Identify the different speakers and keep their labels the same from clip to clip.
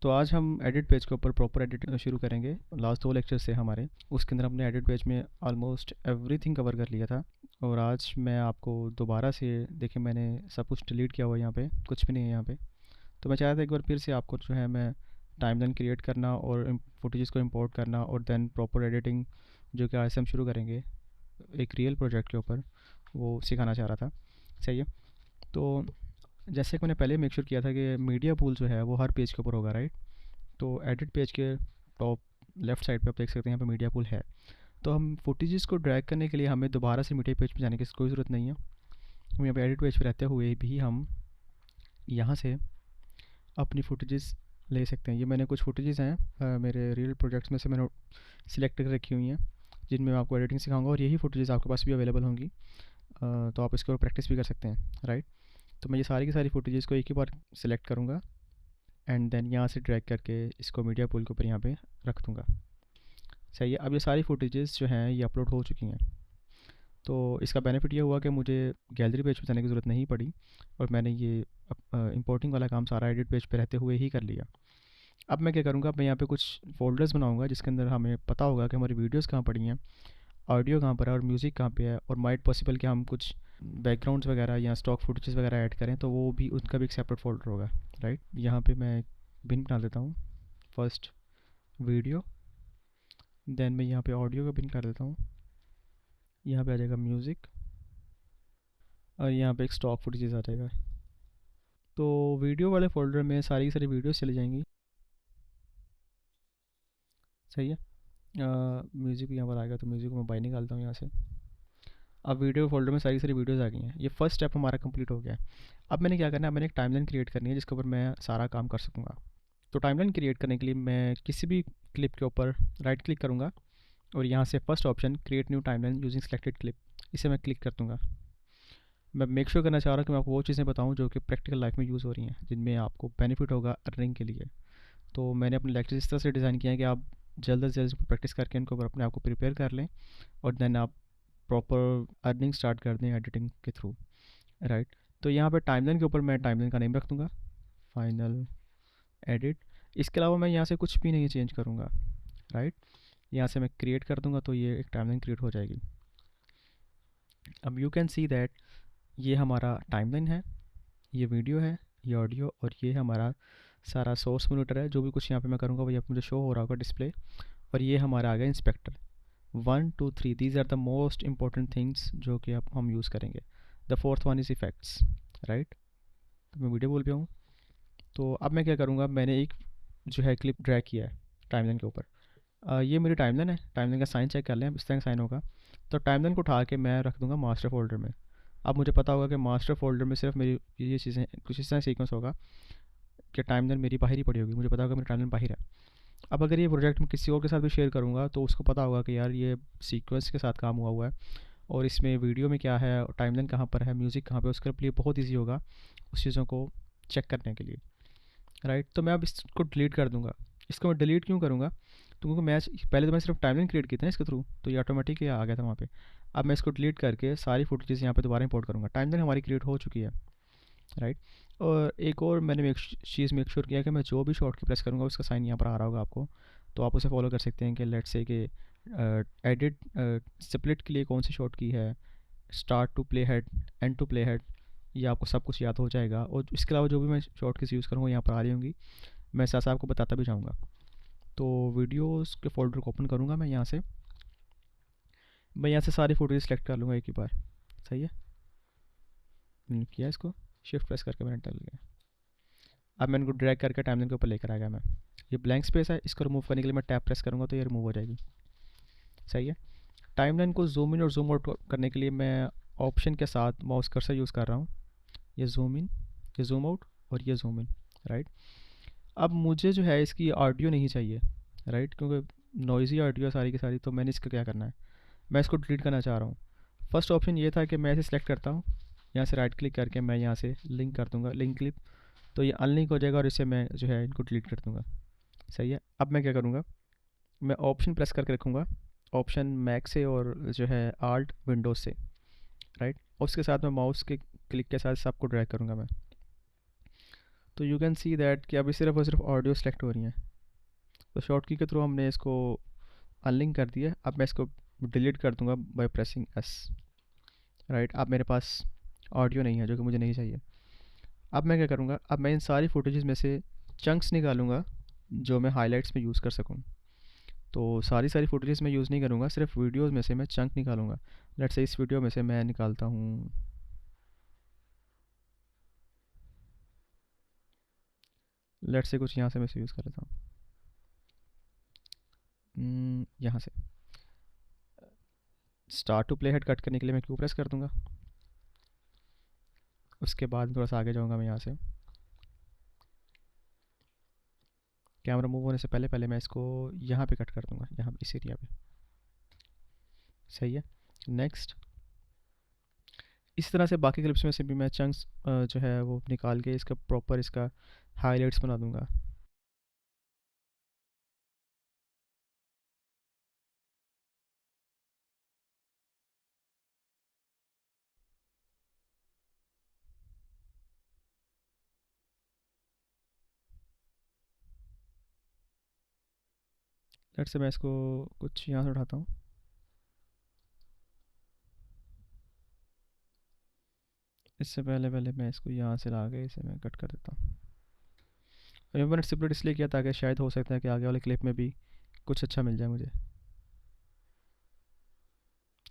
Speaker 1: तो आज हम एडिट पेज के ऊपर प्रॉपर एडिट शुरू करेंगे। लास्ट 2 लेक्चर से हमारे उसके अंदर हमने एडिट पेज में ऑलमोस्ट एवरीथिंग कवर कर लिया था। और आज मैं आपको दोबारा से देखिए, मैंने सब कुछ डिलीट किया हुआ है, यहाँ पे कुछ भी नहीं है यहाँ पे। तो मैं चाहता था एक बार फिर से आपको जो है मैं टाइमलाइन क्रिएट करना और फुटेजेस को इंपोर्ट करना और देन प्रॉपर एडिटिंग जो कि आज से हम शुरू करेंगे एक रियल प्रोजेक्ट के ऊपर, वो सिखाना चाह रहा था। सही है। तो जैसे कि मैंने पहले मेक श्योर किया था कि मीडिया पूल जो है वो हर पेज के ऊपर होगा, राइट। तो एडिट पेज के टॉप लेफ्ट साइड पे आप देख सकते हैं यहाँ पे मीडिया पूल है। तो हम फुटेजेस को ड्रैग करने के लिए हमें दोबारा से मीडिया पेज पे जाने की कोई ज़रूरत नहीं है। हम यहाँ पे एडिट पेज पे रहते हुए भी हम यहाँ से अपनी फुटेजेस ले सकते हैं। ये मैंने कुछ फुटेजेस हैं मेरे रियल प्रोजेक्ट्स में से मैंने सिलेक्ट कर रखी हुई हैं, जिनमें मैं आपको एडिटिंग सिखाऊंगा और यही फुटेजेस आपके पास भी अवेलेबल होंगी। तो आप इसके ऊपर प्रैक्टिस भी कर सकते हैं, राइट। तो मैं ये सारी की सारी फुटेजेस को एक ही बार सिलेक्ट करूँगा एंड देन यहाँ से ड्रैग करके इसको मीडिया पूल के ऊपर यहाँ पे रख दूँगा। सही है। अब ये सारी फुटेजेस जो हैं ये अपलोड हो चुकी हैं। तो इसका बेनिफिट ये हुआ कि मुझे गैलरी पेज पे जाने की ज़रूरत नहीं पड़ी और मैंने ये इंपोर्टिंग वाला काम सारा एडिट पेज पे रहते हुए ही कर लिया। अब मैं क्या करूँगा, अब मैं यहाँ पे कुछ फ़ोल्डर्स बनाऊँगा जिसके अंदर हमें पता होगा कि हमारी वीडियोस कहाँ पड़ी हैं, ऑडियो कहाँ पर है और म्यूज़िक कहाँ पे है, और माइट पॉसिबल कि हम कुछ बैकग्राउंड्स वगैरह या स्टॉक फुटेजेस वगैरह ऐड करें, तो वो भी उनका भी एक सेपरेट फ़ोल्डर होगा, राइट। यहाँ पे मैं बिन बना देता हूँ। फर्स्ट वीडियो, देन मैं यहाँ पे ऑडियो का बिन कर देता हूँ। यहाँ पे आ जाएगा म्यूज़िक और यहाँ पे एक स्टॉक फुटेजेस आ जाएगा। तो वीडियो वाले फ़ोल्डर में सारी की सारी वीडियोस चली जाएंगी। सही है। म्यूज़िक भी यहाँ पर आ गया, तो म्यूज़िक को मैं बाहर निकालता हूँ यहाँ से। अब वीडियो फोल्डर में सारी की सारी वीडियोस आ गई हैं। ये फर्स्ट स्टेप हमारा कंप्लीट हो गया है। अब मैंने क्या करना है, मैंने एक टाइमलाइन क्रिएट करनी है जिसके ऊपर मैं सारा काम कर सकूँगा। तो टाइमलाइन क्रिएट करने के लिए मैं किसी भी क्लिप के ऊपर राइट क्लिक करूँगा और यहाँ से first option create new timeline using selected clip, इसे मैं क्लिक कर दूँगा। मैं मेक श्योर करना चाह रहा हूँ कि मैं आपको वो चीज़ें बताऊँ जो कि प्रैक्टिकल लाइफ में यूज़ हो रही हैं, जिनमें आपको बेनिफिट होगा अर्निंग के लिए। तो मैंने अपने लेक्चर इस तरह से डिज़ाइन किया है कि आप जल्द से जल्द प्रैक्टिस करके इनको अपने आप को प्रिपेयर कर लें और देन आप प्रॉपर अर्निंग स्टार्ट कर दें एडिटिंग के थ्रू, राइट। तो यहाँ पे टाइमलाइन के ऊपर मैं टाइमलाइन का नेम रख दूँगा, फाइनल एडिट। इसके अलावा मैं यहाँ से कुछ भी नहीं चेंज करूँगा, राइट। यहाँ से मैं क्रिएट कर दूँगा तो ये एक टाइमलाइन क्रिएट हो जाएगी। अब यू कैन सी दैट ये हमारा टाइमलाइन है, ये वीडियो है, ये ऑडियो और ये हमारा सारा सोर्स मोनीटर है। जो भी कुछ यहाँ पे मैं करूँगा वो ये मुझे शो हो रहा होगा डिस्प्ले। और ये हमारा आ गया inspector. 1 2 3 these are the most important things जो कि अब हम यूज़ करेंगे। The fourth one is effects, right. तो मैं वीडियो बोल पे हूँ। तो अब मैं क्या करूँगा, मैंने एक जो है क्लिप ड्रैग किया है टाइमलाइन के ऊपर। ये मेरी टाइमलाइन है, टाइमलाइन का साइन चेक कर लें, इस तरह का साइन होगा। तो टाइमलाइन को उठा के मैं रख दूँगा मास्टर फोल्डर में। अब मुझे पता होगा कि मास्टर फोल्डर में सिर्फ मेरी ये चीज़ें कुछ इस तरह सीक्वेंस होगा कि टाइमलाइन मेरी बाहर ही पड़ी होगी, मुझे पता होगा मेरी टाइमलाइन बाहर है। अब अगर ये प्रोजेक्ट मैं किसी और के साथ भी शेयर करूँगा तो उसको पता होगा कि यार ये सीक्वेंस के साथ काम हुआ है और इसमें वीडियो में क्या है, टाइमलाइन कहाँ पर है, म्यूज़िक कहाँ पे, उसके लिए बहुत ईजी होगा उस चीज़ों को चेक करने के लिए, राइट। तो मैं अब इसको डिलीट कर दूँगा। इसको मैं डिलीट क्यों करूँगा, तो क्योंकि मैं पहले तो मैं सिर्फ टाइमलाइन क्रिएट की थी ना इसके थ्रू, तो ये ऑटोमेटिक आ गया था वहाँ पे। अब मैं इसको डिलीट करके सारी फुटेजेस यहाँ पे दोबारा इंपोर्ट करूँगा। टाइमलाइन हमारी क्रिएट हो चुकी है, राइट। और एक और मैंने चीज़ मेक श्योर किया कि मैं जो भी शॉर्ट की प्रेस करूँगा उसका साइन यहाँ पर आ रहा होगा आपको, तो आप उसे फॉलो कर सकते हैं कि लेट्स से कि एडिट स्प्लिट के लिए कौन सी शॉर्ट की है, start to playhead, end to playhead, ये आपको सब कुछ याद हो जाएगा। और इसके अलावा जो भी मैं शॉर्ट कीज़ यूज़ करूँगा यहाँ पर आ रही होंगी, मैं साथ साथ आपको बताता भी जाऊँगा। तो वीडियोस के फोल्डर को ओपन करूँगा मैं यहाँ से, मैं यहाँ से सारी फोटोज सेलेक्ट कर लूँगा एक ही बार। सही है। मैंने किया इसको, शिफ्ट प्रेस करके मैंने डाल लिया। अब मैं इनको ड्रैग करके टाइमलाइन के ऊपर लेकर आ गया मैं। ये ब्लैंक स्पेस है, इसको रिमूव करने के लिए मैं टैप प्रेस करूँगा तो ये रिमूव हो जाएगी। सही है। टाइमलाइन को जूम इन और जूम आउट करने के लिए मैं ऑप्शन के साथ माउस कर्सर यूज़ कर रहा हूँ। ये जूम इन, ये जूम आउट और ये जूम इन, राइट। अब मुझे जो है इसकी ऑडियो नहीं चाहिए, राइट, क्योंकि नॉइज़ी ऑडियो सारी की सारी। तो मैंने इसका क्या करना है, मैं इसको डिलीट करना चाह रहा हूँ। फर्स्ट ऑप्शन ये था कि मैं इसे सेलेक्ट करता हूँ, यहाँ से राइट क्लिक करके मैं यहाँ से लिंक कर दूँगा, लिंक क्लिप। तो ये अनलिंक हो जाएगा और इसे मैं जो है इनको डिलीट कर दूँगा। सही है। अब मैं क्या करूँगा, मैं ऑप्शन प्रेस करके रखूँगा, ऑप्शन मैक से और जो है आल्ट विंडोज़ से, राइट। और उसके साथ मैं माउस के क्लिक के साथ सबको ड्रैग करूँगा मैं। तो यू कैन सी दैट कि अभी सिर्फ और सिर्फ ऑडियो सेलेक्ट हो रही हैं। तो शॉर्ट की के थ्रू हमने इसको अनलिंक कर दिया। अब मैं इसको डिलीट कर दूंगा बाय प्रेसिंग एस। राइट, अब मेरे पास ऑडियो नहीं है जो कि मुझे नहीं चाहिए। अब मैं क्या करूँगा, अब मैं इन सारी फुटेजेस में से चंक्स निकालूंगा जो मैं हाईलाइट्स में यूज़ कर सकूँ। तो सारी सारी फुटेजेस में यूज़ नहीं करूँगा, सिर्फ वीडियोज़ में से मैं चंक निकालूंगा। लेट्स से इस वीडियो में से मैं निकालता हूँ, लेट्स से कुछ यहाँ से मैं यूज़ कर लेता हूँ, यहाँ से start to playhead cut करने के लिए मैं क्यू प्रेस कर दूंगा। उसके बाद थोड़ा सा आगे जाऊँगा मैं यहाँ से, कैमरा मूव होने से पहले पहले मैं इसको यहाँ पे कट कर दूंगा, यहाँ इस एरिया पे। सही है। नेक्स्ट, इस तरह से बाकी क्लिप्स में से भी मैं चंक्स जो है वो निकाल के इसका प्रॉपर इसका हाईलाइट्स बना दूंगा। लेट्स से मैं इसको कुछ यहाँ से उठाता हूँ। इससे पहले पहले मैं इसको यहाँ से ला के इसे मैं कट कर देता हूँ। और मैंने सिंपली इसलिए किया ताकि शायद हो सकता है कि आगे वाले क्लिप में भी कुछ अच्छा मिल जाए मुझे।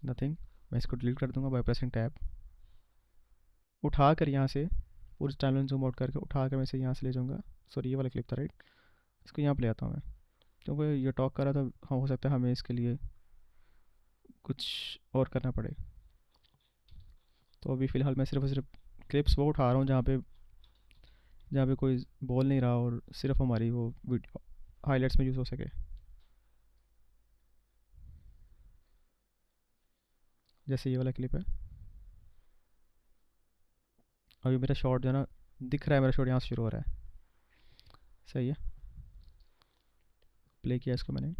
Speaker 1: नथिंग, मैं इसको डिलीट कर दूंगा बाय प्रेसिंग टैब। उठा कर यहाँ से पूरी टाइमलाइन जूम आउट करके उठा कर मैं इसे यहाँ से ले जाऊँगा। सॉरी, ये वाला क्लिप था राइट, इसको यहाँ पे ले आता हूँ मैं, क्योंकि ये टॉक कर रहा था। हाँ, हो सकता है हमें इसके लिए कुछ और करना पड़े। तो अभी फ़िलहाल मैं सिर्फ और सिर्फ क्लिप्स वो उठा रहा हूँ जहाँ पे कोई बोल नहीं रहा और सिर्फ हमारी वो वीडियो हाईलाइट्स में यूज़ हो सके। जैसे ये वाला क्लिप है, अभी मेरा शॉट जो है ना दिख रहा है, मेरा शॉट यहाँ से शुरू हो रहा है। सही है, प्ले किया इसको मैंने।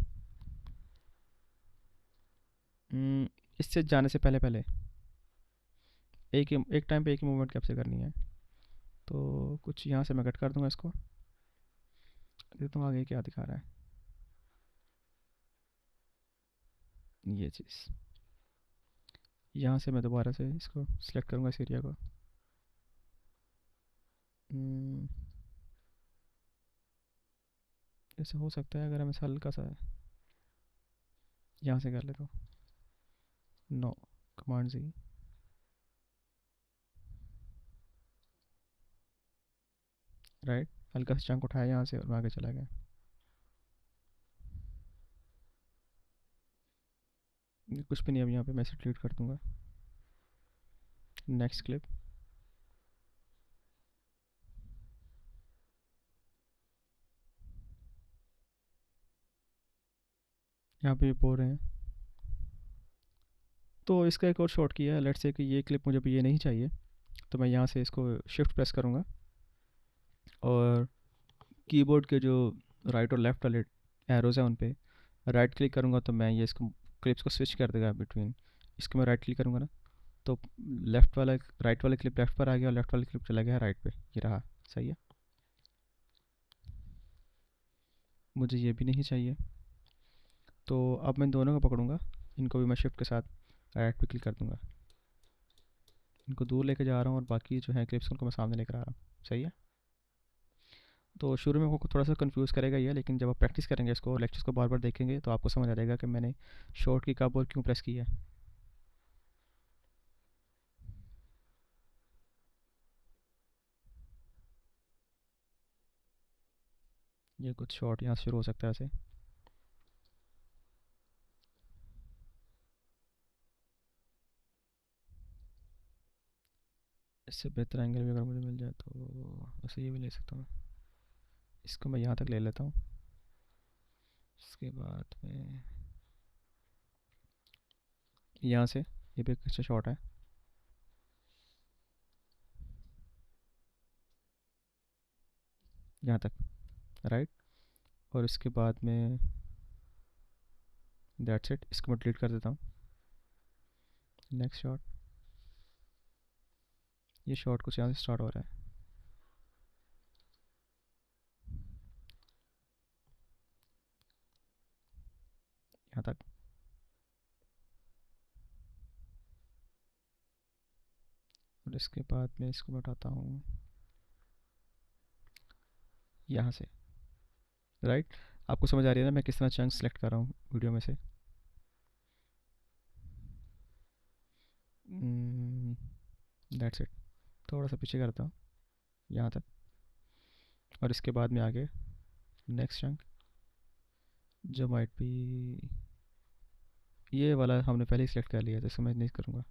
Speaker 1: इससे जाने से पहले पहले एक टाइम पे एक ही मूवमेंट कैप्चर करनी है। तो कुछ यहाँ से मैं कट कर दूँगा इसको। देखता हूँ आगे क्या दिखा रहा है ये चीज़। यहाँ से मैं दोबारा से इसको सिलेक्ट करूँगा इस एरिया को। ऐसे हो सकता है अगर हम इसे हल्का सा यहाँ से कर ले तो। नो, कमांड जी। राइट, हल्का सा चंक उठाया यहाँ से और मैं आगे चला गया। ये कुछ भी नहीं, अब यहाँ पे मैं इसे डिलीट कर दूँगा। नेक्स्ट क्लिप, यहाँ पे बोल रहे हैं तो इसका एक और शॉर्ट किया है। लेट्स से कि ये क्लिप मुझे भी ये नहीं चाहिए, तो मैं यहाँ से इसको शिफ्ट प्रेस करूँगा और कीबोर्ड के जो राइट और लेफ़्ट वाले एरोज़ हैं उन पे राइट क्लिक करूँगा, तो मैं ये इसको क्लिप्स को स्विच कर देगा बिटवीन। इसको मैं राइट क्लिक करूँगा ना, तो राइट वाला क्लिप लेफ़्ट पर आ गया और लेफ़्ट वाला क्लिप चला गया राइट पे। ये रहा। सही है, मुझे ये भी नहीं चाहिए। तो अब मैं दोनों को पकड़ूंगा, इनको भी मैं शिफ्ट के साथ राइट पे क्लिक कर दूंगा। इनको दूर लेके जा रहा हूँ और बाकी जो है क्लिप्स उनको मैं सामने लेकर आ रहा हूँ। सही है। तो शुरू में आपको थोड़ा सा कंफ्यूज करेगा ये, लेकिन जब आप प्रैक्टिस करेंगे इसको, लेक्चर्स को बार बार देखेंगे, तो आपको समझ आ जाएगा कि मैंने शॉर्ट की कब और क्यों प्रेस की है। ये कुछ शॉर्ट यहाँ से शुरू हो सकता है ऐसे। इससे बेहतर एंगल भी अगर मुझे मिल जाए तो वैसे ये भी ले सकता हूँ। इसको मैं यहाँ तक ले लेता हूँ। इसके बाद में यहाँ से ये भी एक अच्छा शॉट है। यहाँ तक राइट, और इसके बाद में दैट्स इट, इसको मैं डिलीट कर देता हूँ। नेक्स्ट शॉट, ये शॉट कुछ यहाँ से स्टार्ट हो रहा है। यहाँ तक। और इसके बाद मैं इसको मैं उठाता हूँ यहाँ से। राइट, आपको समझ आ रही है ना मैं किस तरह चंक सेलेक्ट कर रहा हूँ वीडियो में से। That's it. थोड़ा सा पीछे करता हूँ यहाँ तक। और इसके बाद में आगे नेक्स्ट चंक जो माइट बी ये वाला हमने पहले ही सिलेक्ट कर लिया, तो इसको मैं नहीं करूँगा।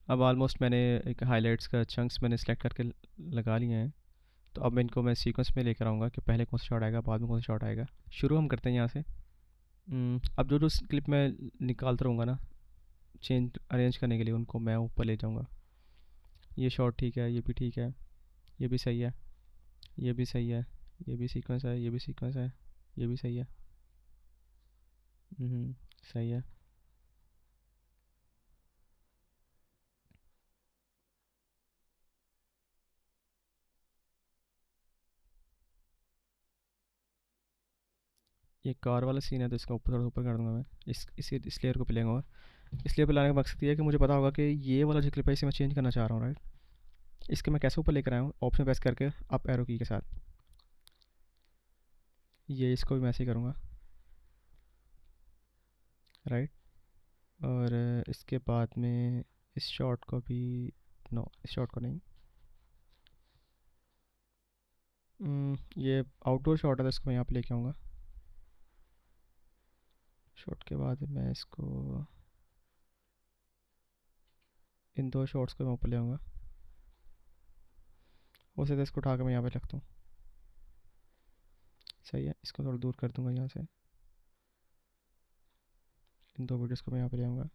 Speaker 1: अब ऑलमोस्ट मैंने एक हाइलाइट्स का चंक्स मैंने सेलेक्ट करके लगा लिए हैं। तो अब मैं इनको मैं सीक्वेंस में लेकर आऊँगा कि पहले कौन सा शॉट आएगा, बाद में कौन सा शॉट आएगा। शुरू हम करते हैं यहाँ से। अब जो जो क्लिप मैं निकालता रहूँगा ना चेंज अरेंज करने के लिए, उनको मैं ऊपर ले जाऊँगा। ये शॉट ठीक है, ये भी ठीक है, ये भी सही है, ये भी सही है, ये भी सीक्वेंस है, ये भी सीक्वेंस है, ये भी सही है। सही है। ये कार वाला सीन है तो इसका ऊपर थोड़ा ऊपर कर दूंगा मैं। इस लेयर को पे लेंगे। और इस लेयर पे लाने का मकसद ये है कि मुझे पता होगा कि ये वाला जो क्लिप है इसे मैं चेंज करना चाह रहा हूँ, राइट। इसके मैं कैसे ऊपर लेकर आया हूँ, ऑप्शन प्रेस करके अप एरो की के साथ। ये इसको भी मैं ऐसे ही करूँगा, राइट। और इसके बाद में इस शॉट को भी, नो इस शॉट को नहीं। ये आउटडोर शॉट है तो इसको मैं यहाँ पे लेके आऊँगा। शॉट के बाद मैं इसको, इन दो शॉट्स को मैं ऊपर ले आऊँगा। हो सकता है इसको उठा के मैं यहाँ पे रखता हूँ। सही है, इसको थोड़ा दूर कर दूँगा यहाँ से। इन दो वीडियोस को मैं यहाँ पे ले आऊँगा।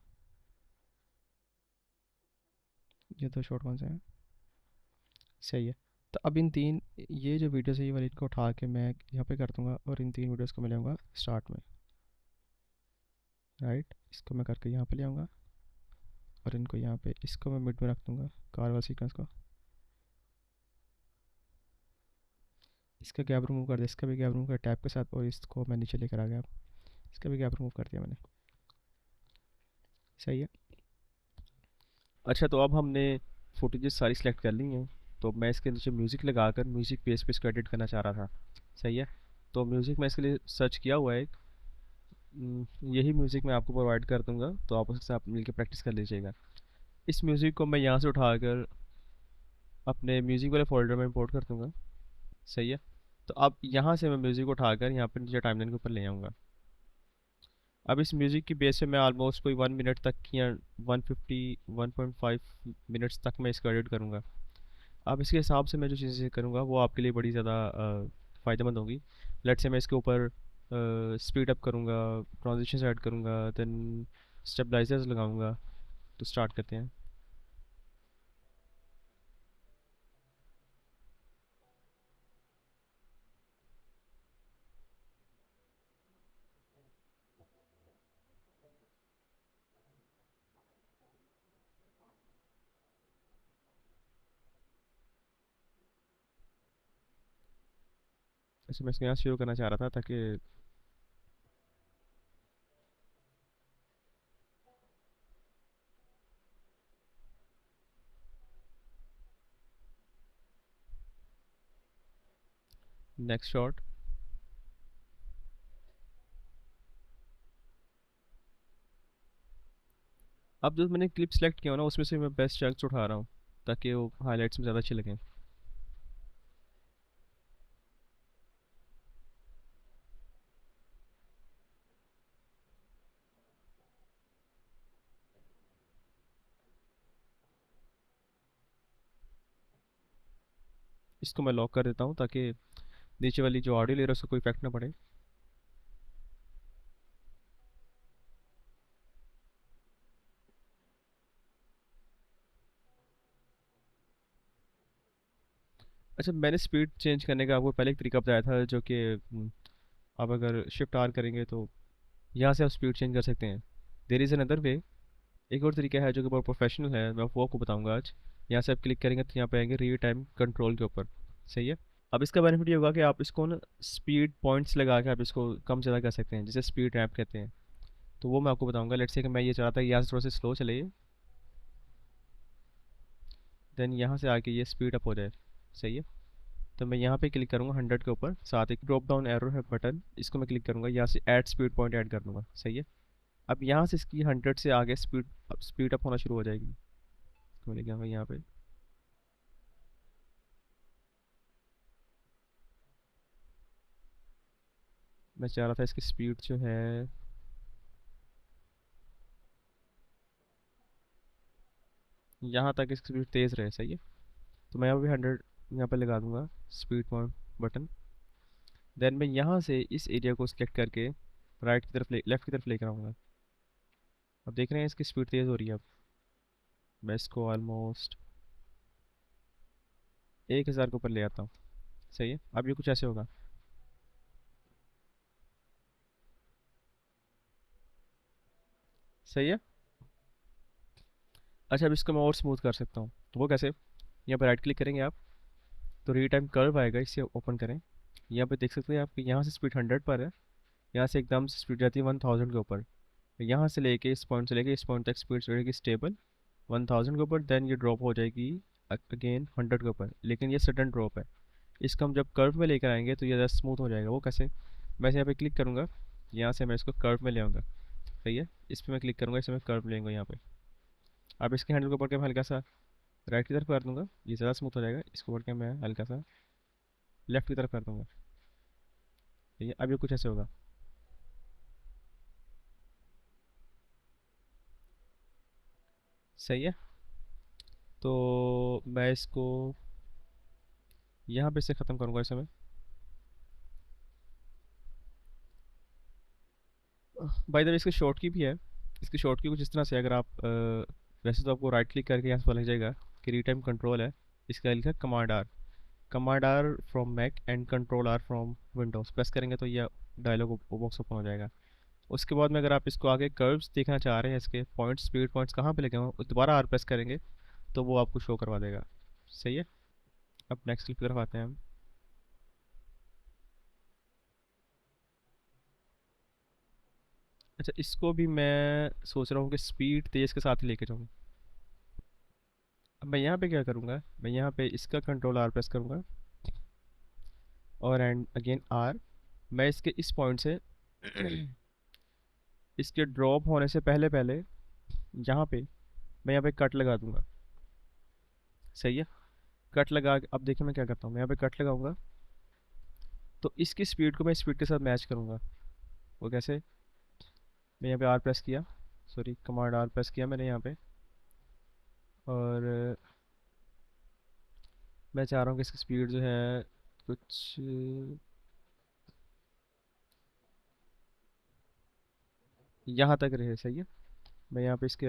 Speaker 1: ये दो शॉट कौन से हैं, सही है। तो अब इन तीन, ये जो वीडियोस है ये वाली इनको उठा के मैं यहाँ पे कर दूँगा और इन तीन वीडियोस को मैं ले आऊँगा स्टार्ट में, राइट। इसको मैं करके यहाँ पे ले आऊँगा और इनको यहाँ पे, इसको मैं मिड में रख दूँगा कार वाला सीक्वेंस को। इसका गैप रिमूव कर दिया, इसका भी गैप रिमूव कर टैप के साथ, और इसको मैं नीचे लेकर आ गया। इसका भी गैप रिमूव कर दिया मैंने, सही है। अच्छा, तो अब हमने फुटेजेस सारी सेलेक्ट कर ली हैं। तो मैं इसके नीचे म्यूज़िक लगाकर म्यूज़िक बेस पे इसको एडिट करना चाह रहा था, सही है। तो म्यूज़िक मैं इसके लिए सर्च किया हुआ है एक। यही म्यूज़िक मैं आपको प्रोवाइड कर दूंगा, तो आप उसके साथ मिलकर प्रैक्टिस कर लीजिएगा। इस म्यूज़िक को मैं यहाँ से उठाकर अपने म्यूज़िक वाले फोल्डर में इंपोर्ट कर दूंगा, सही है। तो अब यहाँ से मैं म्यूज़िक उठाकर यहाँ पर नीचे टाइमलाइन के ऊपर ले आऊँगा। अब इस म्यूज़िक की बेस पे मैं ऑलमोस्ट कोई 1 मिनट तक की या 1.5 मिनट्स तक मैं इसको एडिट करूँगा। अब इसके हिसाब से मैं जो चीज़ें करूँगा वो आपके लिए बड़ी ज़्यादा फ़ायदेमंद होगी। लेट से मैं इसके ऊपर स्पीड अप करूँगा, ट्रांजिशंस ऐड करूँगा, देन स्टेबलाइजर्स लगाऊँगा। तो स्टार्ट करते हैं। ऐसे मैं इसको यहाँ शुरू करना चाह रहा था ताकि, नेक्स्ट शॉट। अब जो मैंने क्लिप सेलेक्ट किया हो ना उसमें से मैं बेस्ट चंक्स उठा रहा हूँ ताकि वो हाईलाइट्स में ज़्यादा अच्छे लगें। इसको मैं लॉक कर देता हूँ ताकि नीचे वाली जो ऑडियो ले रहा है उसको कोई इफेक्ट ना पड़े। अच्छा, मैंने स्पीड चेंज करने का आपको पहले एक तरीका बताया था, जो कि आप अगर शिफ्ट आर करेंगे तो यहाँ से आप स्पीड चेंज कर सकते हैं। There is another way. एक और तरीका है जो कि बहुत प्रोफेशनल है, मैं वो आपको बताऊंगा आज। यहाँ से आप क्लिक करेंगे तो यहाँ पे आएंगे रियल टाइम कंट्रोल के ऊपर। सही है। अब इसका बेनिफिट ये होगा कि आप इसको ना स्पीड पॉइंट्स लगा के आप इसको कम ज़्यादा कर सकते हैं, जिसे स्पीड रैप कहते हैं। तो वो मैं आपको बताऊंगा। लेट्स से कि मैं ये चाहता था यहाँ से थोड़ा सा स्लो चले, देन यहाँ से आके ये स्पीड अप हो जाए। सही है। तो मैं यहाँ पे क्लिक करूँगा 100 के ऊपर, साथ एक ड्रॉप डाउन एरो है बटन, इसको मैं क्लिक करूँगा, यहाँ से ऐड स्पीड पॉइंट ऐड कर दूँगा। सही है। अब यहाँ से इसकी 100 से आगे स्पीड अप होना शुरू हो जाएगी। तो मैं लेके आऊँगा यहाँ पे। मैं चाह रहा था इसकी स्पीड जो है यहाँ तक, इसकी स्पीड तेज़ रहे। सही है। तो मैं यहाँ पे 100 यहाँ पे लगा दूंगा स्पीड पॉइंट बटन। देन मैं यहाँ से इस एरिया को सिलेक्ट करके राइट की तरफ लेफ्ट की तरफ लेकर आऊँगा। अब देख रहे हैं इसकी स्पीड तेज़ हो रही है। अब मैं इसको ऑलमोस्ट 1000 के ऊपर ले आता हूँ। सही है। अब ये कुछ ऐसे होगा। सही है। अच्छा, अब इसको मैं और स्मूथ कर सकता हूँ। तो वो कैसे? यहाँ पर राइट क्लिक करेंगे आप, तो री टाइम कर्व आएगा, इसे ओपन करें। यहाँ पे देख सकते हैं आपकी यहाँ से स्पीड 100 पर है, यहाँ से एकदम से स्पीड जाती है 1000 के ऊपर। यहाँ से लेके इस पॉइंट से लेके इस पॉइंट तक स्पीड रहेगी स्टेबल 1000 के ऊपर। देन ये ड्रॉप हो जाएगी अगेन 100 के ऊपर, लेकिन ये सडन ड्रॉप है। इसको हम जब कर्व में लेकर आएंगे तो ये ज़्यादा स्मूथ हो जाएगा। वो कैसे? मैं यहाँ पे क्लिक करूँगा, यहाँ से मैं इसको कर्व में ले आऊँगा। सही है। इस पर मैं क्लिक करूँगा, इसे मैं कर्व लेंगे यहाँ पे। अब इसके हैंडल को पकड़ के मैं हल्का सा राइट की तरफ कर दूँगा, ये ज़्यादा स्मूथ हो जाएगा। इसको पकड़ के मैं हल्का सा लेफ्ट की तरफ कर दूँगा। ठीक है। अब ये कुछ ऐसे होगा। सही है। तो मैं इसको यहाँ पे से ख़त्म करूँगा इसे मैं। बाय द वे, इसकी शॉर्ट की भी है। इसकी शॉर्ट की कुछ इस तरह से, अगर आप वैसे तो आपको राइट क्लिक करके यहाँ से पता लग जाएगा कि री टाइम कंट्रोल है। इसका लिखा है command R. Command R from Mac and control R from Windows, press करेंगे तो यह डायलॉग बॉक्स ओपन हो जाएगा। उसके बाद में अगर आप इसको आगे कर्व्स देखना चाह रहे हैं, इसके पॉइंट्स स्पीड पॉइंट्स कहाँ पे लगे हुए हैं, दोबारा आर प्रेस करेंगे तो वो आपको शो करवा देगा। सही है। अब नेक्स्ट क्लिक की तरफ आते हैं हम। अच्छा, इसको भी मैं सोच रहा हूँ कि स्पीड तेज़ के साथ ही लेके जाऊँ। अब मैं यहाँ पे क्या करूँगा, मैं यहाँ पे इसका कंट्रोल आर प्रेस करूँगा और एंड अगेन आर। मैं इसके इस पॉइंट से इसके ड्रॉप होने से पहले पहले यहाँ पे मैं यहाँ पे कट लगा दूंगा। सही है। कट लगा अब देखिए मैं क्या करता हूँ, मैं यहाँ पे कट लगाऊंगा तो इसकी स्पीड को मैं स्पीड के साथ मैच करूँगा। वो कैसे? मैं यहाँ पे आर प्रेस किया, सॉरी कमांड आर प्रेस किया मैंने यहाँ पे, और मैं चाह रहा हूँ कि इसकी स्पीड जो है कुछ यहाँ तक रहे। सही है। मैं यहाँ पे इसके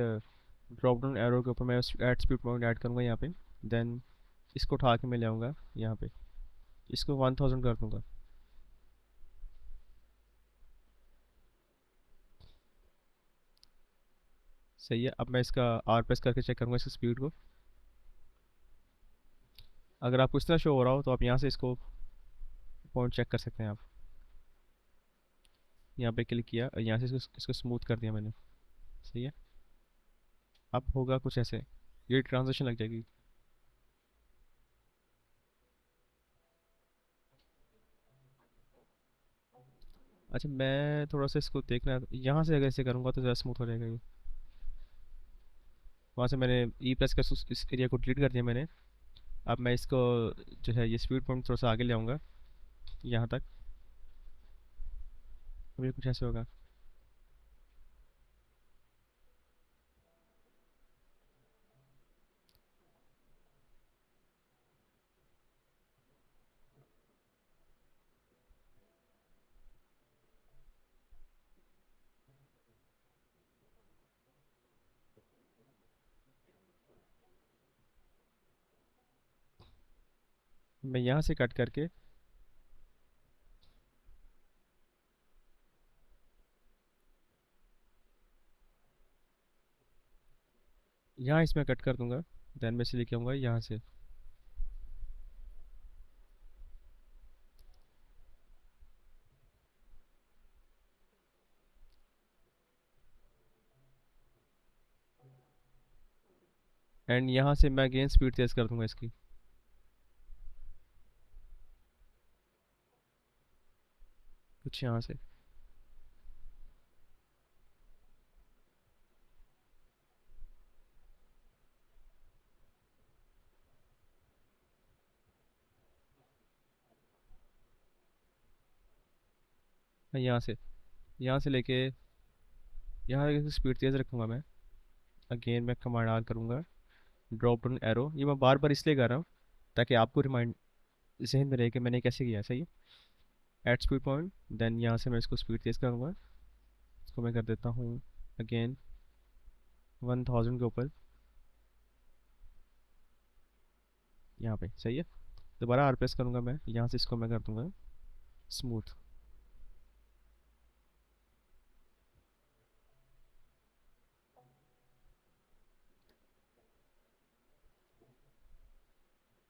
Speaker 1: ड्रॉप डाउन एरो के ऊपर मैं ऐड स्पीड पॉइंट ऐड करूँगा यहाँ पे। देन इसको उठा के मैं ले आऊँगा यहाँ पे, इसको 1000 कर दूँगा। सही है। अब मैं इसका आर प्रेस करके चेक करूँगा इसकी स्पीड को। अगर आपको इस तरह शो हो रहा हो तो आप यहाँ से इसको पॉइंट चेक कर सकते हैं आप। यहाँ पे क्लिक किया और यहाँ से इसको स्मूथ कर दिया मैंने। सही है। अब होगा कुछ ऐसे, ये ट्रांजिशन लग जाएगी। अच्छा, मैं थोड़ा सा इसको देखना है, यहाँ से अगर ऐसे करूँगा तो ज़्यादा स्मूथ हो जाएगा ये। वहाँ से मैंने ई प्रेस कर इस एरिया को डिलीट कर दिया मैंने। अब मैं इसको जो है ये स्पीड पॉइंट थोड़ा सा आगे ले आऊँगा यहाँ तक। अब ये कुछ ऐसे होगा। मैं यहाँ से कट करके यहाँ इसमें कट कर दूंगा। देन मैं इसे लेके आऊँगा यहाँ से। एंड यहाँ से मैं अगेन स्पीड तेज़ कर दूंगा इसकी। कुछ यहाँ से। मैं यहाँ से लेके यहाँ स्पीड तेज़ रखूँगा मैं। अगेन मैं कमांड आर करूँगा, ड्रॉप डाउन एरो। ये मैं बार बार इसलिए कर रहा हूँ ताकि आपको रिमाइंड जहन में रहे कि मैंने कैसे किया है। सही है। एट स्पीड पॉइंट, देन यहाँ से मैं इसको स्पीड तेज़ करूँगा। इसको मैं कर देता हूँ अगेन 1000 के ऊपर यहाँ पे। सही है। दोबारा आर प्रेस करूँगा मैं, यहाँ से इसको मैं कर दूँगा स्मूथ।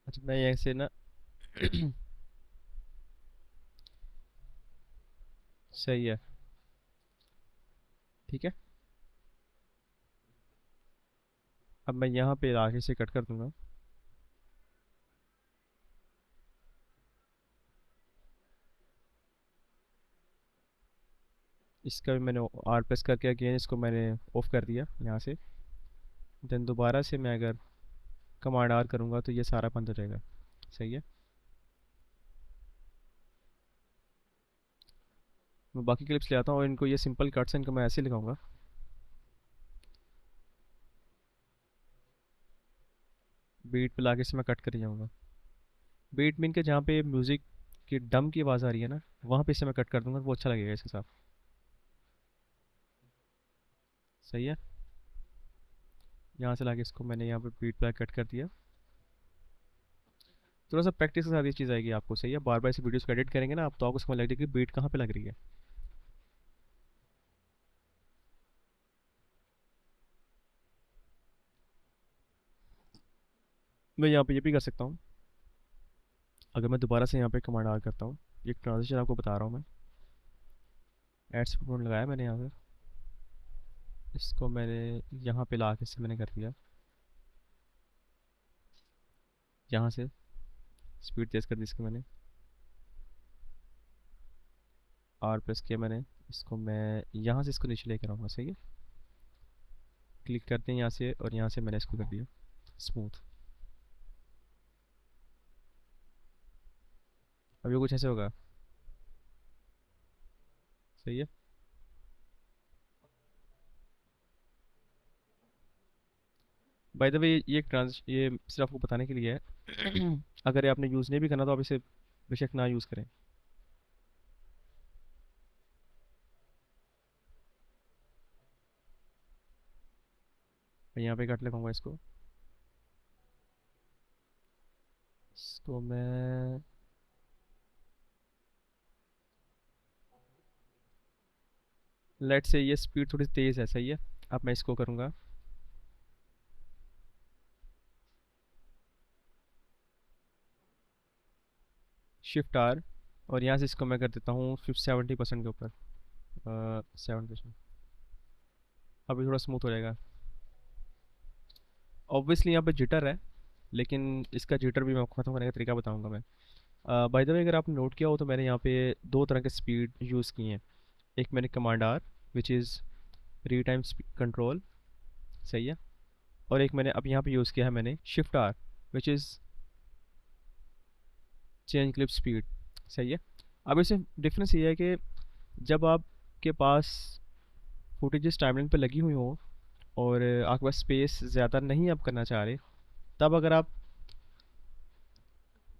Speaker 1: अच्छा मैं यहाँ से ना सही है। ठीक है। अब मैं यहाँ पे आगे से कट कर दूँगा। इसका भी मैंने आर प्रेस करके अगेन इसको मैंने ऑफ कर दिया यहाँ से। देन दोबारा से मैं अगर कमांड आर करूँगा तो ये सारा बंद हो जाएगा। सही है। मैं बाकी क्लिप्स ले आता हूँ और इनको ये सिंपल कट्स हैं, इनको मैं ऐसे ही लगाऊंगा। बीट पे लाके से मैं कट कर जाऊँगा। बीट में इनके जहाँ पे म्यूज़िक की डम की आवाज़ आ रही है ना, वहाँ पे इसे मैं कट कर दूंगा, वो अच्छा लगेगा इसके साथ। सही है। यहाँ से लाके इसको मैंने यहाँ पे बीट पे कट कर दिया। थोड़ा सा प्रैक्टिस के साथ ये चीज़ आएगी आपको। सही है। बार बार ऐसे वीडियोस को एडिट करेंगे ना आप, तो आपको समझ लगेगी कि बीट कहाँ पे लग रही है। मैं यहाँ पे ये भी कर सकता हूँ। अगर मैं दोबारा से यहाँ पे कमांड आर करता हूँ, एक ट्रांजिशन आपको बता रहा हूँ मैं। एड स्पून लगाया मैंने यहाँ पे, इसको मैंने यहाँ पे ला के से मैंने कर दिया। यहाँ से स्पीड तेज़ कर दी इसकी मैंने, आर प्रेस किया मैंने। इसको मैं यहाँ से इसको नीचे लेकर आऊँगा। सही है। क्लिक करते हैं यहाँ से और यहाँ से मैंने इसको कर दिया स्मूथ। अब ये कुछ ऐसे होगा। सही है। बाय द वे ये ट्रांस ये सिर्फ आपको बताने के लिए है। अगर ये आपने यूज़ नहीं भी करना तो आप इसे बेशक ना यूज़ करें। मैं यहाँ पे कट लगाऊंगा इसको। इसको मैं लेट से ये स्पीड थोड़ी तेज़ है। सही है। अब मैं इसको करूँगा शिफ्ट आर, और यहाँ से इसको मैं कर देता हूँ 70% के ऊपर, 7%। अभी थोड़ा स्मूथ हो जाएगा। ऑब्वियसली यहाँ पे जिटर है, लेकिन इसका जिटर भी मैं आपको ख़त्म करने का तरीका बताऊँगा मैं। बाय द वे अगर आपने नोट किया हो तो मैंने यहाँ पे दो तरह के स्पीड यूज़ की हैं। एक मैंने कमांड आर विच इज़ री टाइम कंट्रोल। सही है। और एक मैंने अब यहाँ पे यूज़ किया है मैंने shift R which is change clip speed. सही है। अब इसमें डिफरेंस ये है कि जब आपके पास फुटेजेस टाइमलाइन पे लगी हुई हो और आपके पास स्पेस ज़्यादा नहीं आप करना चाह रहे, तब अगर आप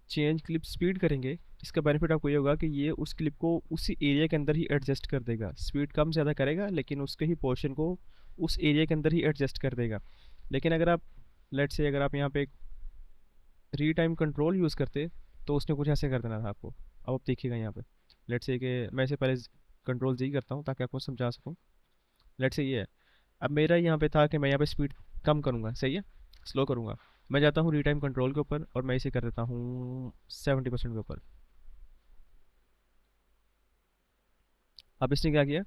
Speaker 1: चेंज क्लिप स्पीड करेंगे, इसका बेनिफिट आपको ये होगा कि ये उस क्लिप को उसी एरिया के अंदर ही एडजस्ट कर देगा। स्पीड कम ज़्यादा करेगा लेकिन उसके ही पोर्शन को उस एरिया के अंदर ही एडजस्ट कर देगा। लेकिन अगर आप लेट से अगर आप यहाँ पे री टाइम कंट्रोल यूज़ करते तो उसने कुछ ऐसे कर देना था आपको। अब आप देखिएगा यहाँ पे, लेट्स से कि मैं इसे पहले कंट्रोल जी करता हूँ ताकि आपको समझा सकूँ। लेट्स से ये है, अब मेरा यहाँ पे था कि मैं यहाँ पे स्पीड कम करूँगा, सही है, स्लो करूँगा। मैं जाता हूँ रीटाइम कंट्रोल के ऊपर और मैं इसे कर देता हूँ 70% के ऊपर। अब इसने क्या किया,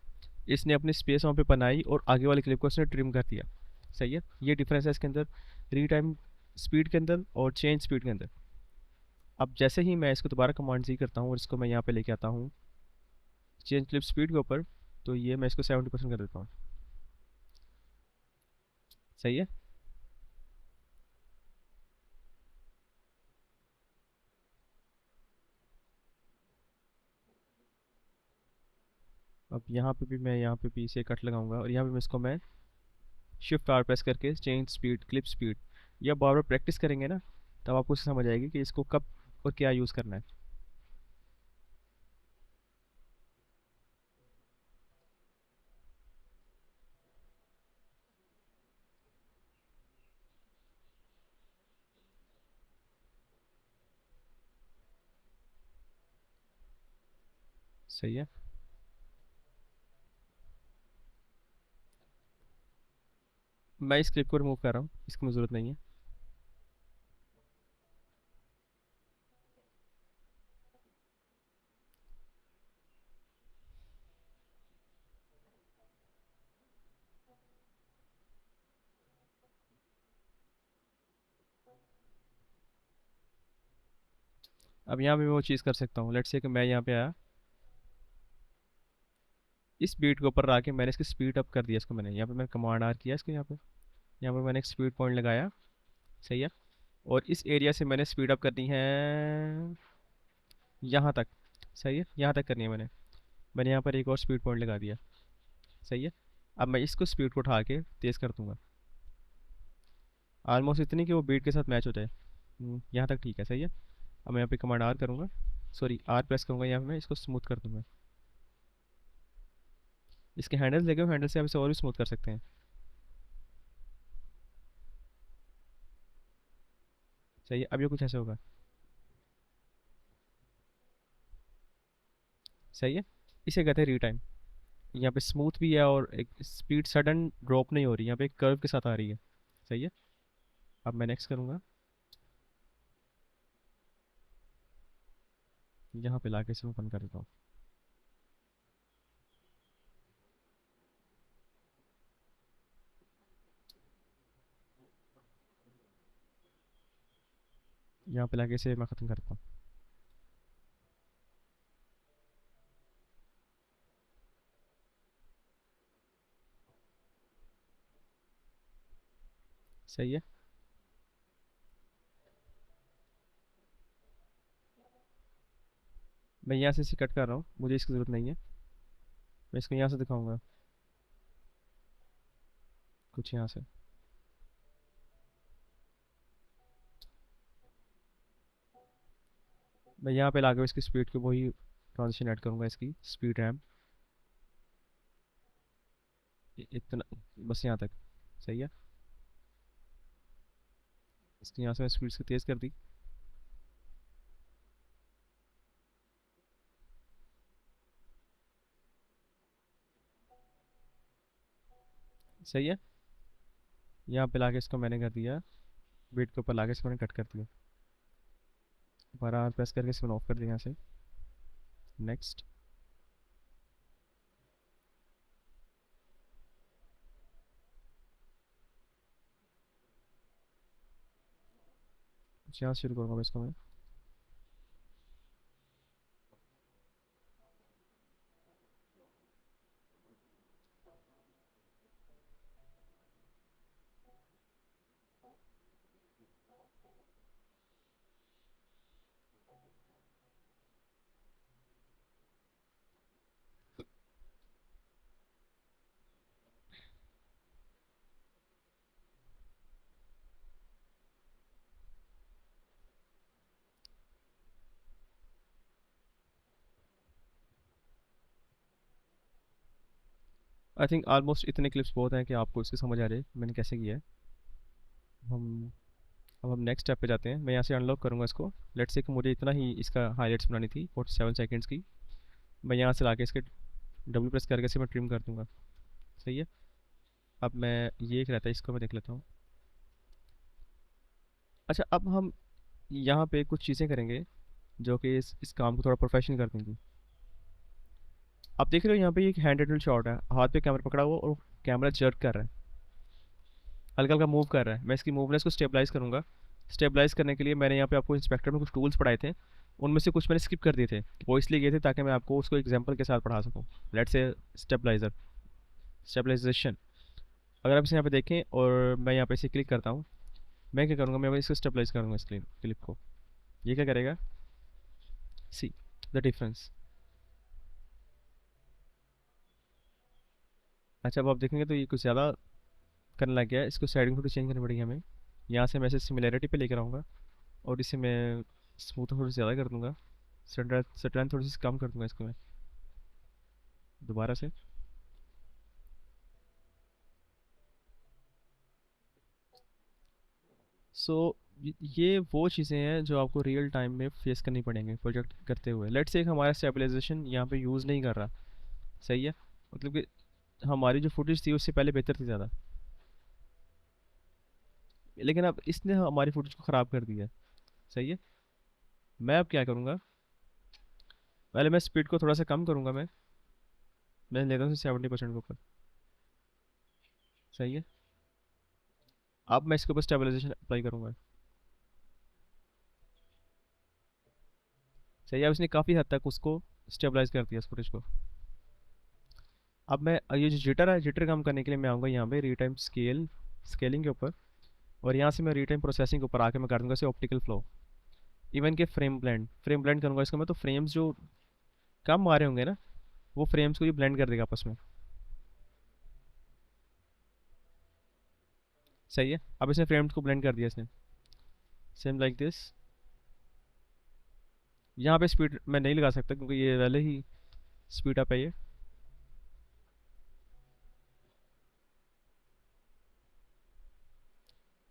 Speaker 1: इसने अपनी स्पेस वहाँ पे बनाई और आगे वाले क्लिप को इसने ट्रिम कर दिया। सही है, ये डिफरेंस है इसके अंदर, रीटाइम स्पीड के अंदर और चेंज स्पीड के अंदर। अब जैसे ही मैं इसको दोबारा कमांड सी करता हूँ और इसको मैं यहाँ पे लेके आता हूँ चेंज क्लिप स्पीड के ऊपर, तो ये मैं इसको 70% कर देता हूँ। सही है। अब यहाँ पे भी मैं यहाँ पे भी इसे कट लगाऊंगा और यहाँ पे मैं इसको मैं शिफ्ट आर प्रेस करके चेंज स्पीड क्लिप स्पीड, या बार बार प्रैक्टिस करेंगे ना, तब आपको समझ आएगी कि इसको कब और क्या यूज़ करना है। सही है। मैं इस क्लिप को रिमूव कर रहा हूँ, इसकी मुझे ज़रूरत नहीं है। अब यहाँ पे मैं वो चीज़ कर सकता हूँ, लेट्स से कि मैं यहाँ पे आया, इस बीट के ऊपर आके मैंने इसकी स्पीड अप कर दिया, इसको मैंने यहाँ पे मैंने कमांड आर किया इसको, यहाँ पे मैंने एक स्पीड पॉइंट लगाया। सही है। और इस एरिया से मैंने स्पीड अप करनी है यहाँ तक। सही है, यहाँ तक करनी है मैंने। मैंने यहाँ पर एक और स्पीड पॉइंट लगा दिया। सही है। अब मैं इसको स्पीड को उठा के तेज़ कर दूंगा, ऑलमोस्ट इतनी कि वो बीट के साथ मैच हो जाए। यहाँ तक ठीक है। सही है। अब मैं यहाँ पे कमांड आर करूँगा, सॉरी आर प्रेस करूँगा, यहाँ पे मैं इसको स्मूथ कर दूँगा। इसके हैंडल्स लगे हुए, हैंडल से आप इसे और भी स्मूथ कर सकते हैं। सही है। अब ये कुछ ऐसे होगा। सही है। इसे कहते हैं रीटाइम। यहाँ पे स्मूथ भी है और एक स्पीड सडन ड्रॉप नहीं हो रही, यहाँ पे एक कर्व के साथ आ रही है। सही है। अब मैं नेक्स्ट करूँगा, यहाँ पे लाके इसे ओपन कर देता हूँ। यहाँ पे लाके इसे मैं ख़त्म करता हूँ। सही है। मैं यहाँ से इसे कट कर रहा हूँ, मुझे इसकी ज़रूरत नहीं है। मैं इसको यहाँ से दिखाऊंगा, कुछ यहाँ से। मैं यहाँ पे लाके इसकी स्पीड को वही ट्रांजिशन ऐड करूँगा, इसकी स्पीड रैम इतना, बस यहाँ तक। सही है। इसकी यहाँ से मैं स्पीड को तेज़ कर दी। सही है। यहाँ पे लाके इसको मैंने कर दिया, बीट के ऊपर लाके इसको मैंने कट कर दिया। दोबारा आर प्रेस करके इसको ऑफ कर दिया यहाँ से। नेक्स्ट। यहाँ से शुरू करूँगा इसको मैं। आई थिंक ऑलमोस्ट इतने क्लिप्स बहुत हैं कि आपको इसकी समझ आ रही है मैंने कैसे किया है। हम अब हम नेक्स्ट स्टेप पे जाते हैं। मैं यहाँ से अनलॉक करूँगा इसको। लेट्स से कि मुझे इतना ही इसका हाईलाइट्स बनानी थी 47 सेकेंड्स की। मैं यहाँ से लाके इसके डब्ल्यू प्रेस करके इसे मैं ट्रिम कर दूँगा। सही है। अब मैं ये एक रहता है, इसको मैं देख लेता हूँ। अच्छा, अब हम यहाँ पे कुछ चीज़ें करेंगे जो कि इस काम को थोड़ा प्रोफेशनल कर देंगी। आप देख रहे हो यहाँ पे एक हैंड हेल्ड शॉट है, हाथ पे कैमरा पकड़ा हुआ और कैमरा जर्क कर रहा है, हल्का हल्का मूव कर रहा है। मैं इसकी मूवनेस को स्टेबलाइज करूँगा। स्टेबलाइज करने के लिए मैंने यहाँ पे आपको इंस्पेक्टर में कुछ टूल्स पढ़ाए थे, उनमें से कुछ मैंने स्किप कर दिए थे। वो इसलिए किए थे ताकि मैं आपको उसको एग्जाम्पल के साथ पढ़ा सकूँ। Let's say stabiliser, stabilization. अगर आप इसे यहाँ पे देखें और मैं यहाँ पे इसे क्लिक करता हूँ, मैं क्या करूँगा, मैं इसको स्टेबलाइज करूँगा इस क्लिप को। ये क्या करेगा, सी द डिफरेंस। अच्छा, अब आप देखेंगे तो ये कुछ ज़्यादा करने लग गया है। इसको सेटिंग थोड़ी चेंज करनी पड़ेगी हमें। यहाँ से मैं इसे सिमिलैरिटी पे लेकर आऊँगा और इसे मैं स्मूथ थोड़ी ज़्यादा कर दूँगा। सटन थोड़ी सी कम कर दूँगा इसको मैं दोबारा से। सो ये वो चीज़ें हैं जो आपको रियल टाइम में फेस करनी पड़ेंगे प्रोजेक्ट करते हुए। लेट्स से हमारा स्टेबलाइजेशन यहाँ पे यूज़ नहीं कर रहा। सही है। मतलब कि हमारी जो फुटेज थी उससे पहले बेहतर थी ज़्यादा, लेकिन अब इसने हमारी फुटेज को ख़राब कर दिया है। सही है। मैं अब क्या करूँगा, पहले मैं स्पीड को थोड़ा सा कम करूँगा। मैं लेता हूँ 70% के ऊपर। सही है। अब मैं इसके ऊपर स्टेबलाइजेशन अप्लाई करूँगा। सही है। अब इसने काफ़ी हद तक उसको स्टेबलाइज कर दिया, इस फुटेज को। अब मैं ये जो जिटर है, जिटर कम करने के लिए मैं आऊँगा यहाँ पे रीटाइम स्केलिंग के ऊपर, और यहाँ से मैं रीटाइम प्रोसेसिंग के ऊपर आके मैं कर दूँगा इसे ऑप्टिकल फ्लो। इवन के फ्रेम ब्लेंड करूँगा इसको मैं, तो फ्रेम्स जो कम आ रहे होंगे ना, वो फ्रेम्स को ये ब्लेंड कर देगा आपस में। सही है। अब इसने फ्रेम्स को ब्लेंड कर दिया इसने, सेम लाइक दिस। यहाँ पे स्पीड मैं नहीं लगा सकता क्योंकि ये पहले ही स्पीड अप है ये।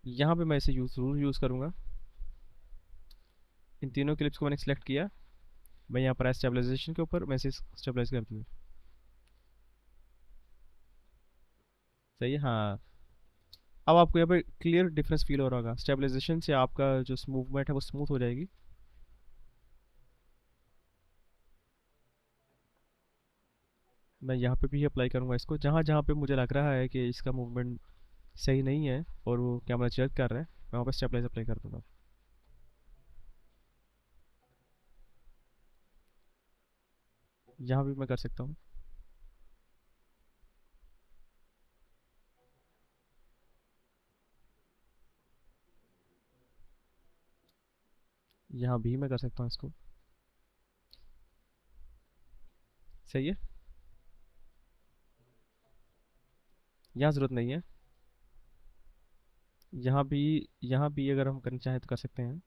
Speaker 1: यहाँ पे मैं इसे ज़रूर यूज़ करूँगा। इन तीनों क्लिप्स को मैंने सेलेक्ट किया। मैं यहाँ पर स्टेबलाइजेशन के ऊपर मैं इसे स्टेबलाइज कर दूँ। सही है। हाँ, अब आपको यहाँ पे क्लियर डिफरेंस फील हो रहा होगा। स्टेबलाइजेशन से आपका जो मूवमेंट है वो स्मूथ हो जाएगी। मैं यहाँ पे भी अप्लाई करूँगा इसको, जहाँ जहाँ पे मुझे लग रहा है कि इसका मूवमेंट सही नहीं है और वो कैमरा चेक कर रहा है, मैं वहाँ पर स्टेबलाइज अप्लाई कर दूँगा। यहाँ भी मैं कर सकता हूँ। यहाँ भी मैं कर सकता हूँ इसको। सही है। यहाँ ज़रूरत नहीं है। यहाँ भी अगर हम करना चाहें तो कर सकते हैं।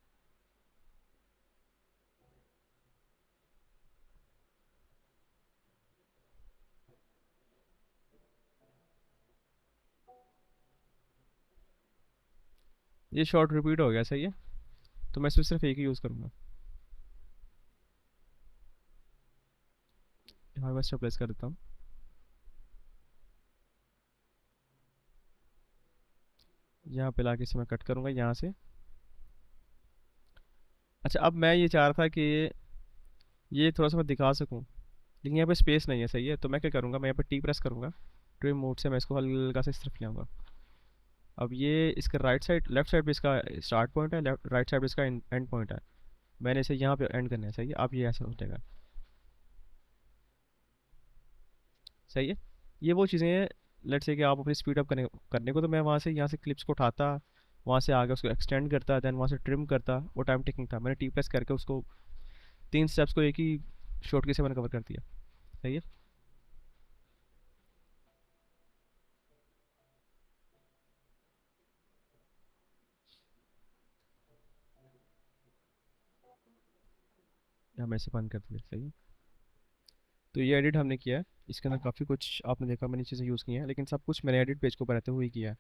Speaker 1: ये शॉर्ट रिपीट हो गया। सही है। तो मैं इसमें सिर्फ एक ही यूज़ करूँगा। यहाँ मैं स्टेबलाइज कर देता हूँ। यहाँ पे लाके इसे मैं कट करूँगा यहाँ से। अच्छा, अब मैं ये चाह रहा था कि ये थोड़ा सा मैं दिखा सकूँ, लेकिन यहाँ पे स्पेस नहीं है। सही है। तो मैं क्या करूँगा, मैं यहाँ पे टी प्रेस करूँगा, ट्रिम मोड से मैं इसको हल्का सा इस तरफ ले आऊँगा। अब ये इसका राइट साइड, लेफ्ट साइड पे इसका स्टार्ट पॉइंट है, लेफ्ट राइट साइड पे इसका एंड पॉइंट है। मैंने इसे यहाँ पे एंड करना है। सही है। अब ये ऐसा हो जाएगा। सही है। ये वो चीज़ें हैं। लेट्स से कि आप अपनी स्पीड अप करने को तो मैं वहाँ से यहाँ से क्लिप्स को उठाता, वहाँ से आगे उसको एक्सटेंड करता, देन वहाँ से ट्रिम करता, वो टाइम टेकिंग था। मैंने टी प्रेस करके उसको 3 स्टेप्स को एक ही शॉर्ट की से मैंने कवर कर दिया। सही है। यहाँ मैं इसे बंद कर दिया। सही है। तो ये एडिट हमने किया है। इसके अंदर काफ़ी कुछ आपने देखा मैंने चीज़ें यूज़ की हैं, लेकिन सब कुछ मैंने एडिट पेज के ऊपर रहते हुए ही किया है।